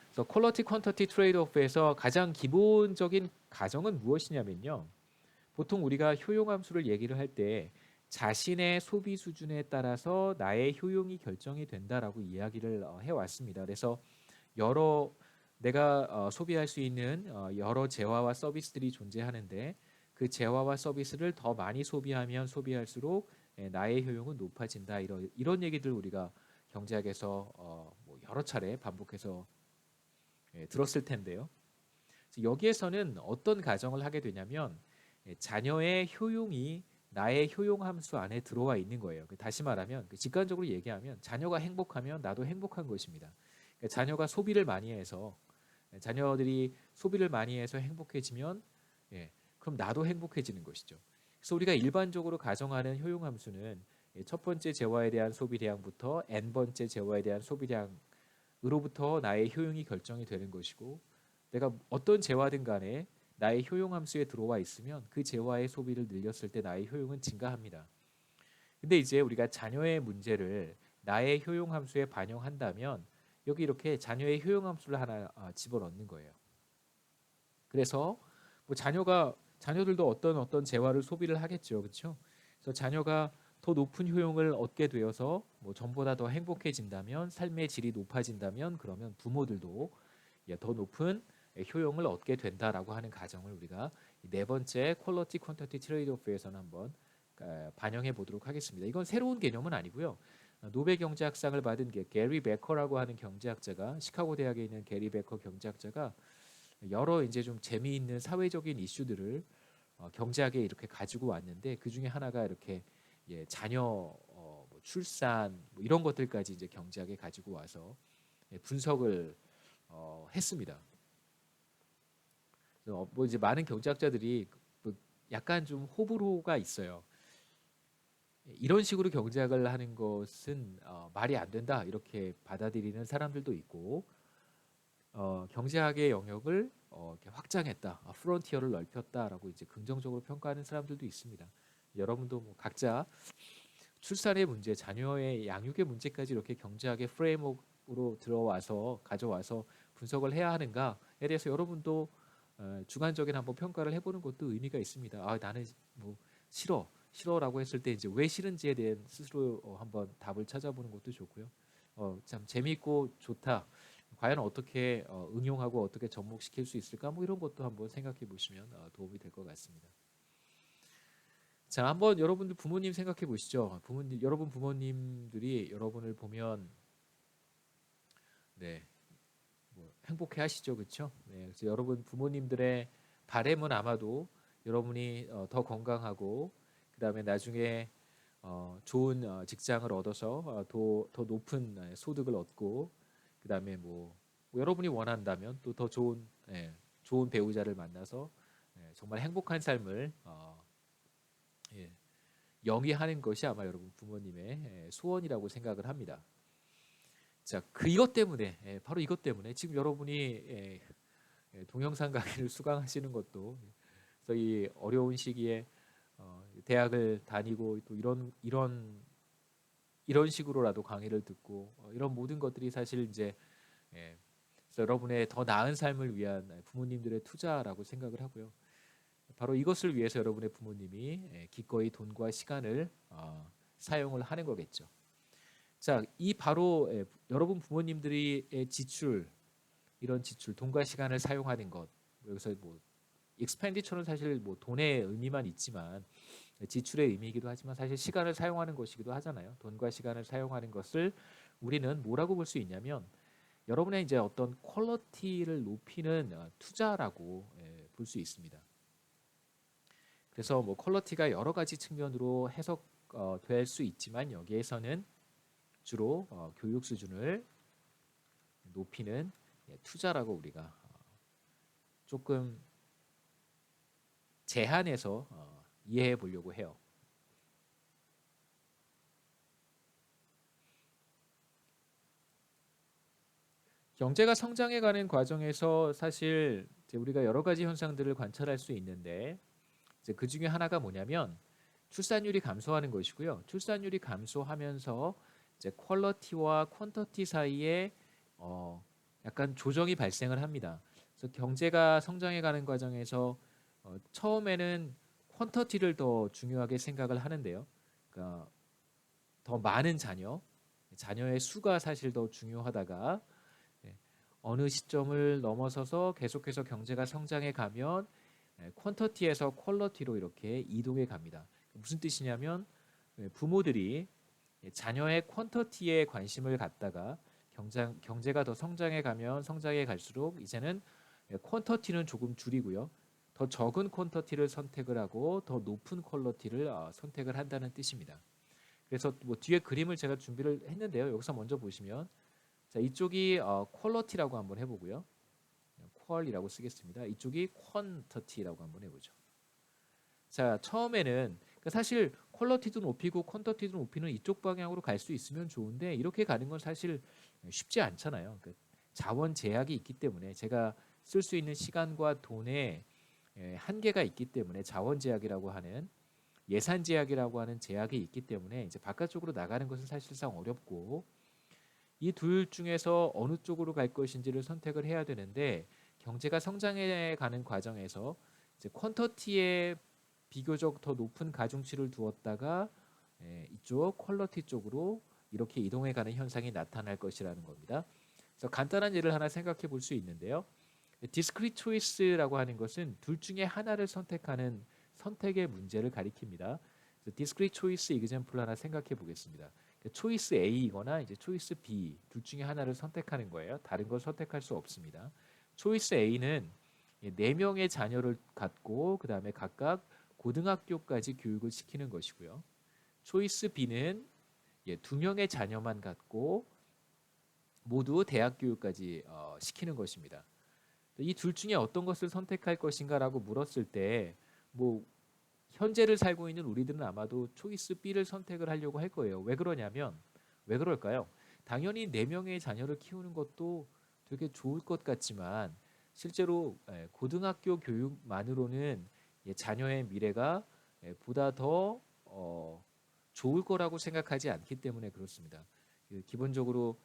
그래서 퀄리티 퀀터티 트레이드오프에서 가장 기본적인 가정은 무엇이냐면요. 보통 우리가 효용 함수를 얘기를 할 때 자신의 소비 수준에 따라서 나의 효용이 결정이 된다라고 이야기를 해왔습니다. 그래서 여러 내가 소비할 수 있는 여러 재화와 서비스들이 존재하는데 그 재화와 서비스를 더 많이 소비하면 소비할수록 나의 효용은 높아진다. 이런 얘기들 우리가 경제학에서 뭐 여러 차례 반복해서 들었을 텐데요. 여기에서는 어떤 가정을 하게 되냐면 자녀의 효용이 나의 효용 함수 안에 들어와 있는 거예요. 다시 말하면 직관적으로 얘기하면 자녀가 행복하면 나도 행복한 것입니다. 자녀가 소비를 많이 해서 자녀들이 소비를 많이 해서 행복해지면 그럼 나도 행복해지는 것이죠. 그래서 우리가 일반적으로 가정하는 효용 함수는 첫 번째 재화에 대한 소비량부터 n번째 재화에 대한 소비량으로부터 나의 효용이 결정이 되는 것이고 내가 어떤 재화든 간에 나의 효용 함수에 들어와 있으면 그 재화의 소비를 늘렸을 때 나의 효용은 증가합니다. 근데 이제 우리가 자녀의 문제를 나의 효용 함수에 반영한다면 여기 이렇게 자녀의 효용 함수를 하나 집어넣는 거예요. 그래서 뭐 자녀들도 어떤 재화를 소비를 하겠죠, 그렇죠? 그래서 자녀가 더 높은 효용을 얻게 되어서 뭐 전보다 더 행복해진다면 삶의 질이 높아진다면 그러면 부모들도 더 높은 효용을 얻게 된다라고 하는 가정을 우리가 네 번째 퀄리티 퀀터티 트레이드오프에서는 한번 반영해 보도록 하겠습니다. 이건 새로운 개념은 아니고요. 노벨 경제학상을 받은 게리 베커라고 하는 경제학자가 시카고 대학에 있는 게리 베커 경제학자가 여러 이제 좀 재미있는 사회적인 이슈들을 경제학에 이렇게 가지고 왔는데 그 중에 하나가 이렇게 자녀 뭐 출산 뭐 이런 것들까지 이제 경제학에 가지고 와서 분석을 했습니다. 뭐 이제 많은 경제학자들이 뭐 약간 좀 호불호가 있어요. 이런 식으로 경제학을 하는 것은 말이 안 된다 이렇게 받아들이는 사람들도 있고 경제학의 영역을 이렇게 확장했다, 프론티어를 넓혔다라고 이제 긍정적으로 평가하는 사람들도 있습니다. 여러분도 뭐 각자 출산의 문제, 자녀의 양육의 문제까지 이렇게 경제학의 프레임워크로 가져와서 분석을 해야 하는가에 대해서 여러분도 주관적인 한번 평가를 해보는 것도 의미가 있습니다. 나는 뭐 싫어라고 했을 때 이제 왜 싫은지에 대한 스스로 한번 답을 찾아보는 것도 좋고요. 참 재미있고 좋다. 과연 어떻게 응용하고 어떻게 접목시킬 수 있을까? 뭐 이런 것도 한번 생각해 보시면 도움이 될 것 같습니다. 자, 한번 여러분들 부모님 생각해 보시죠. 여러분 부모님들이 여러분을 보면 네, 뭐 행복해 하시죠, 그렇죠? 네, 그래서 여러분 부모님들의 바람은 아마도 여러분이 더 건강하고 그다음에 나중에 좋은 직장을 얻어서 더 높은 소득을 얻고 그다음에 뭐 여러분이 원한다면 또 더 좋은 배우자를 만나서 정말 행복한 삶을 예, 영위하는 것이 아마 여러분 부모님의 소원이라고 생각을 합니다. 자, 이것 때문에 바로 이것 때문에 지금 여러분이 동영상 강의를 수강하시는 것도 그래서 이 어려운 시기에 대학을 다니고 또 이런 식으로라도 강의를 듣고 이런 모든 것들이 사실 이제 그래서 여러분의 더 나은 삶을 위한 부모님들의 투자라고 생각을 하고요. 바로 이것을 위해서 여러분의 부모님이 기꺼이 돈과 시간을 사용을 하는 거겠죠. 자, 이 바로 여러분 부모님들이 이런 지출, 돈과 시간을 사용하는 것. 여기서 뭐 익스펜디처는 사실 뭐 돈의 의미만 있지만 지출의 의미이기도 하지만 사실 시간을 사용하는 것이기도 하잖아요. 돈과 시간을 사용하는 것을 우리는 뭐라고 볼 수 있냐면 여러분의 이제 어떤 퀄리티를 높이는 투자라고 볼 수 있습니다. 그래서 뭐 퀄리티가 여러 가지 측면으로 해석될 수 있지만 여기에서는 주로 교육 수준을 높이는 투자라고 우리가 조금 제한해서 이해해 보려고 해요. 경제가 성장해가는 과정에서 사실 이제 우리가 여러 가지 현상들을 관찰할 수 있는데 이제 그 중에 하나가 뭐냐면 출산율이 감소하는 것이고요. 출산율이 감소하면서 이제 퀄리티와 퀀터티 사이에 약간 조정이 발생을 합니다. 그래서 경제가 성장해가는 과정에서 처음에는 퀀터티를 더 중요하게 생각을 하는데요. 그러니까 더 많은 자녀의 수가 사실 더 중요하다가 예, 어느 시점을 넘어서서 계속해서 경제가 성장해 가면 퀀터티에서 퀄러티로 이렇게 이동해 갑니다. 무슨 뜻이냐면 부모들이 자녀의 퀀터티에 관심을 갖다가 경제가 더 성장해 가면 성장해 갈수록 이제는 퀀터티는 조금 줄이고요. 더 적은 퀀터티를 선택을 하고 더 높은 퀄러티를 선택을 한다는 뜻입니다. 그래서 뭐 뒤에 그림을 제가 준비를 했는데요. 여기서 먼저 보시면 자, 이쪽이 퀄러티라고 한번 해보고요. 퀄이라고 쓰겠습니다. 이쪽이 퀀터티라고 한번 해보죠. 자, 처음에는 그러니까 사실 퀄러티도 높이고 퀀터티도 높이는 이쪽 방향으로 갈 수 있으면 좋은데 이렇게 가는 건 사실 쉽지 않잖아요. 그러니까 자원 제약이 있기 때문에 제가 쓸 수 있는 시간과 돈의 한계가 있기 때문에 자원 제약이라고 하는 예산 제약이라고 하는 제약이 있기 때문에 이제 바깥쪽으로 나가는 것은 사실상 어렵고 이 둘 중에서 어느 쪽으로 갈 것인지를 선택을 해야 되는데 경제가 성장해 가는 과정에서 이제 퀀터티에 비교적 더 높은 가중치를 두었다가 이쪽 퀄러티 쪽으로 이렇게 이동해 가는 현상이 나타날 것이라는 겁니다. 그래서 간단한 예를 하나 생각해 볼 수 있는데요. 디스크리트 초이스라고 하는 것은 둘 중에 하나를 선택하는 선택의 문제를 가리킵니다. 디스크리트 초이스 이그젬플 하나 생각해 보겠습니다. 초이스 A이거나 이제 초이스 B 둘 중에 하나를 선택하는 거예요. 다른 걸 선택할 수 없습니다. 초이스 A는 4명의 자녀를 갖고 그 다음에 각각 고등학교까지 교육을 시키는 것이고요. 초이스 B는 2명의 자녀만 갖고 모두 대학 교육까지 시키는 것입니다. 이 둘 중에 어떤 것을 선택할 것인가라고 물었을 때 뭐 현재를 살고 있는 우리들은 아마도 초이스 B를 선택을 하려고 할 거예요. 왜 그러냐면 왜 그럴까요? 당연히 4명의 자녀를 키우는 것도 되게 좋을 것 같지만 실제로 고등학교 교육만으로는 자녀의 미래가 보다 더 좋을 거라고 생각하지 않기 때문에 그렇습니다. 기본적으로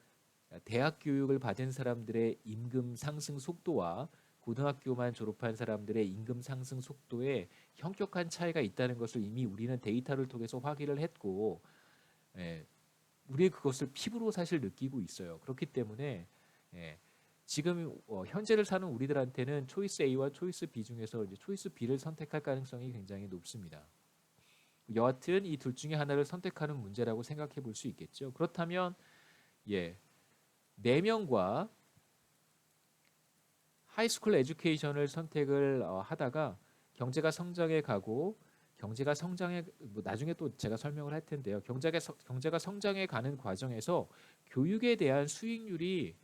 대학 교육을 받은 사람들의 임금 상승 속도와 고등학교만 졸업한 사람들의 임금 상승 속도에 현격한 차이가 있다는 것을 이미 우리는 데이터를 통해서 확인을 했고 우리 그것을 피부로 사실 느끼고 있어요. 그렇기 때문에 지금 현재를 사는 우리들한테는 초이스 A와 초이스 B 중에서 이제 초이스 B를 선택할 가능성이 굉장히 높습니다. 여하튼 이 둘 중에 하나를 선택하는 문제라고 생각해 볼 수 있겠죠. 그렇다면 4명과 하이스쿨 에듀케이션을 선택을 하다가 경제가 성장해 가고 경제가 성장해 뭐 나중에 또 제가 설명을 할 텐데요. 경제가 성장해 가는 과정에서 교육에 대한 수익률이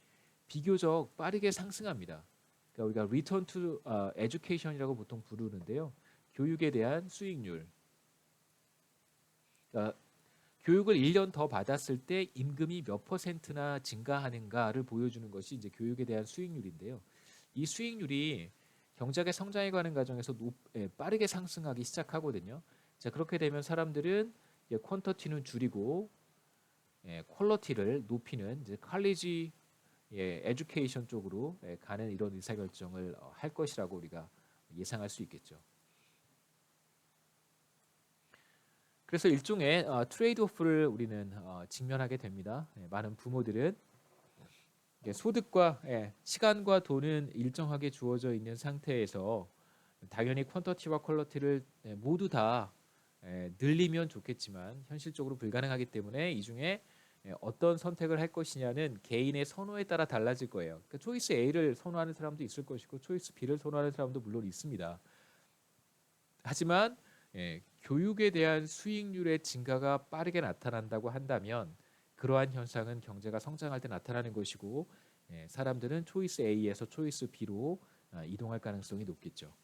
비교적 빠르게 상승합니다. 그러니까 우리가 return to education이라고 보통 부르는데요. 교육에 대한 수익률. 그러니까 교육을 1년 더 받았을 때 임금이 몇 퍼센트나 증가하는가를 보여주는 것이 이제 교육에 대한 수익률인데요. 이 수익률이 경제가 성장해 가는 과정에서 빠르게 상승하기 시작하거든요. 자, 그렇게 되면 사람들은 퀀터티는 줄이고 퀄러티를 높이는 이제 칼리지 에듀케이션 쪽으로 가는 이런 의사결정을 할 것이라고 우리가 예상할 수 있겠죠. 그래서 일종의 트레이드 오프를 우리는 직면하게 됩니다. 많은 부모들은 소득과 시간과 돈은 일정하게 주어져 있는 상태에서 당연히 퀀터티와 퀄러티를 모두 다 늘리면 좋겠지만 현실적으로 불가능하기 때문에 이 중에 어떤 선택을 할 것이냐는 개인의 선호에 따라 달라질 거예요. 그러니까 초이스 A를 선호하는 사람도 있을 것이고 초이스 B를 선호하는 사람도 물론 있습니다. 하지만 교육에 대한 수익률의 증가가 빠르게 나타난다고 한다면 그러한 현상은 경제가 성장할 때 나타나는 것이고 사람들은 초이스 A에서 초이스 B로 이동할 가능성이 높겠죠.